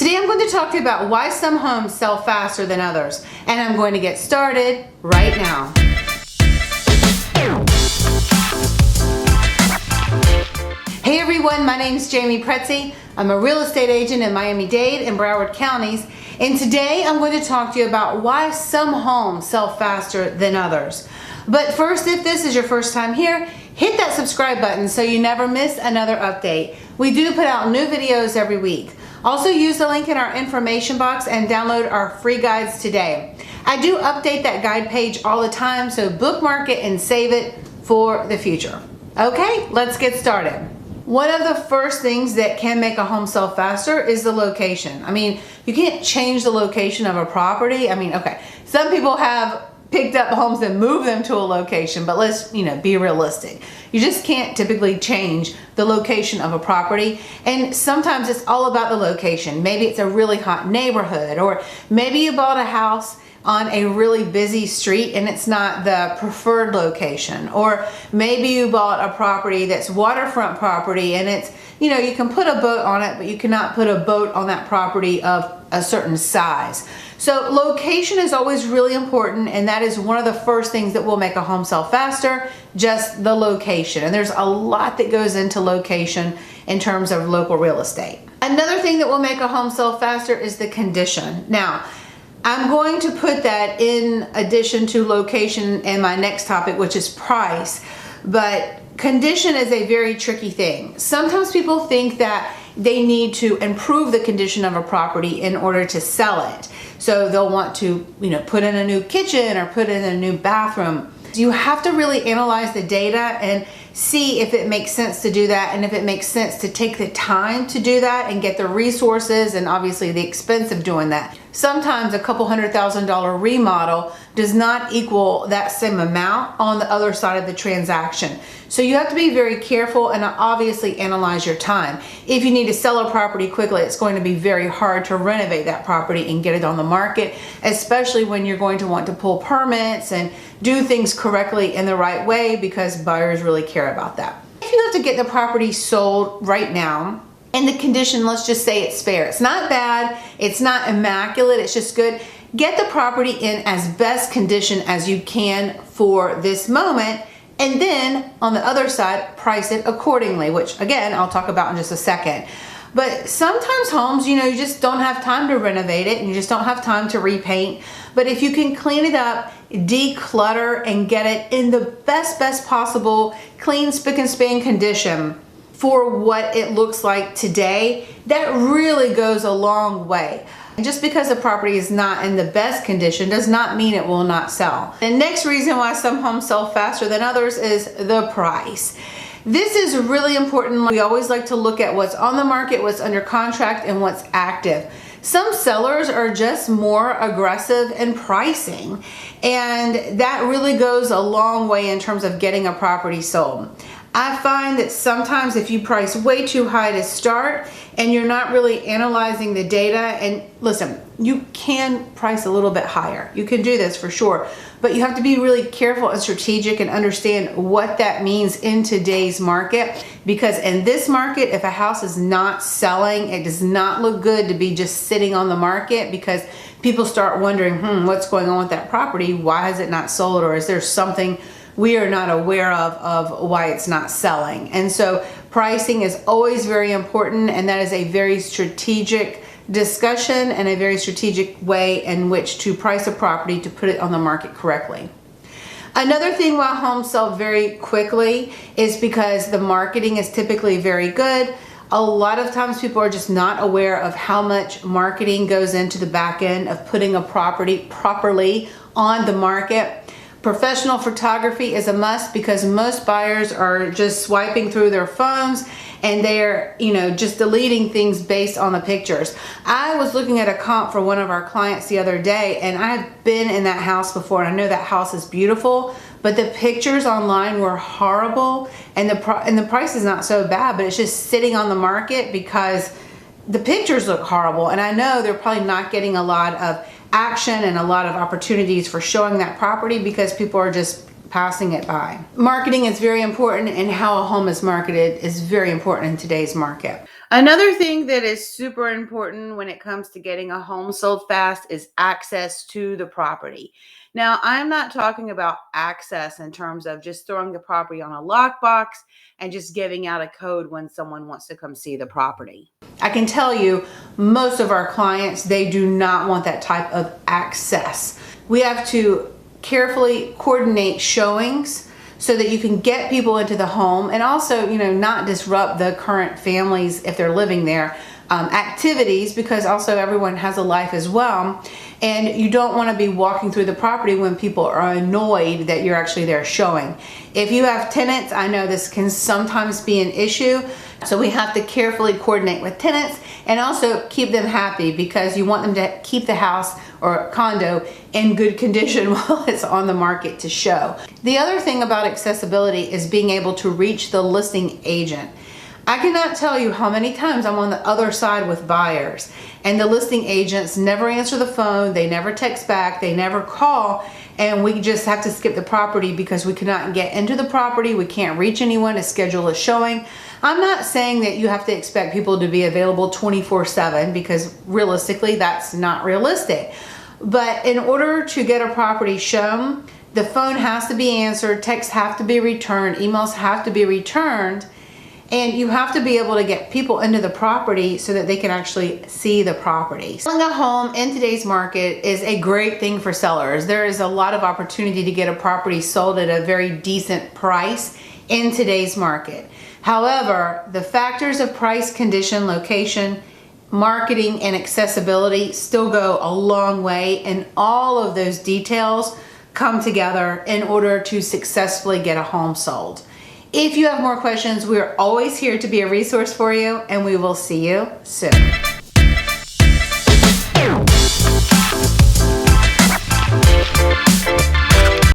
Today I'm going to talk to you about why some homes sell faster than others, and I'm going to get started right now. Hey everyone, my name is Jamey Prezzi. I'm a real estate agent in Miami-Dade and Broward counties, and today I'm going to talk to you about why some homes sell faster than others. But first, if this is your first time here, hit that subscribe button so you never miss another update. We do put out new videos every week. Also use the link in our information box and download our free guides today. I do update that guide page all the time, so bookmark it and save it for the future. Okay, let's get started. One of the first things that can make a home sell faster is the location. I mean, you can't change the location of a property. I mean, okay, some people have picked up homes and moved them to a location, but let's, be realistic. You just can't typically change the location of a property, and sometimes it's all about the location. Maybe it's a really hot neighborhood, or maybe you bought a house on a really busy street and it's not the preferred location, or maybe you bought a property that's waterfront property and it's, you can put a boat on it, but you cannot put a boat on that property of a certain size. So location is always really important, and that is one of the first things that will make a home sell faster, just the location. And there's a lot that goes into location in terms of local real estate. Another thing that will make a home sell faster is the condition. Now, I'm going to put that in addition to location in my next topic, which is price, but condition is a very tricky thing. Sometimes people think that they need to improve the condition of a property in order to sell it. So they'll want to, put in a new kitchen or put in a new bathroom. You have to really analyze the data and see if it makes sense to do that, and if it makes sense to take the time to do that and get the resources and obviously the expense of doing that. Sometimes a couple $100,000 remodel does not equal that same amount on the other side of the transaction. So you have to be very careful and obviously analyze your time. If you need to sell a property quickly, it's going to be very hard to renovate that property and get it on the market, especially when you're going to want to pull permits and do things correctly in the right way, because buyers really care about that. If you have to get the property sold right now, and the condition, let's just say it's fair. It's not bad, it's not immaculate, it's just good. Get the property in as best condition as you can for this moment, and then on the other side, price it accordingly, which again, I'll talk about in just a second. But sometimes homes, you just don't have time to renovate it and you just don't have time to repaint. But if you can clean it up, declutter, and get it in the best possible, clean, spick and span condition for what it looks like today, that really goes a long way. And just because a property is not in the best condition does not mean it will not sell. The next reason why some homes sell faster than others is the price. This is really important. We always like to look at what's on the market, what's under contract, and what's active. Some sellers are just more aggressive in pricing, and that really goes a long way in terms of getting a property sold. I find that sometimes if you price way too high to start and you're not really analyzing the data, and listen, you can price a little bit higher. You can do this for sure, but you have to be really careful and strategic and understand what that means in today's market, because in this market, if a house is not selling, it does not look good to be just sitting on the market, because people start wondering, what's going on with that property? Why has it not sold? Or is there something we are not aware of why it's not selling? And so pricing is always very important, and that is a very strategic discussion and a very strategic way in which to price a property to put it on the market correctly. Another thing why homes sell very quickly is because the marketing is typically very good. A lot of times people are just not aware of how much marketing goes into the back end of putting a property properly on the market. Professional photography is a must, because most buyers are just swiping through their phones and they're, just deleting things based on the pictures. I was looking at a comp for one of our clients the other day, and I've been in that house before, and I know that house is beautiful, but the pictures online were horrible, and the price is not so bad, but it's just sitting on the market because the pictures look horrible. And I know they're probably not getting a lot of action and a lot of opportunities for showing that property because people are just passing it by. Marketing is very important, and how a home is marketed is very important in today's market. Another thing that is super important when it comes to getting a home sold fast is access to the property. Now, I'm not talking about access in terms of just throwing the property on a lockbox and just giving out a code when someone wants to come see the property. I can tell you, most of our clients, they do not want that type of access. We have to carefully coordinate showings so that you can get people into the home and also, not disrupt the current families, if they're living there, activities, because also everyone has a life as well. And you don't want to be walking through the property when people are annoyed that you're actually there showing. If you have tenants, I know this can sometimes be an issue. So we have to carefully coordinate with tenants and also keep them happy, because you want them to keep the house or condo in good condition while it's on the market to show. The other thing about accessibility is being able to reach the listing agent. I cannot tell you how many times I'm on the other side with buyers and the listing agents never answer the phone, they never text back, they never call, and we just have to skip the property because we cannot get into the property, we can't reach anyone to schedule a showing. I'm not saying that you have to expect people to be available 24/7, because realistically that's not realistic. But in order to get a property shown, the phone has to be answered, texts have to be returned, emails have to be returned, and you have to be able to get people into the property so that they can actually see the property. Selling a home in today's market is a great thing for sellers. There is a lot of opportunity to get a property sold at a very decent price in today's market. However, the factors of price, condition, location, marketing, and accessibility still go a long way, and all of those details come together in order to successfully get a home sold. If you have more questions, we're always here to be a resource for you, and we will see you soon.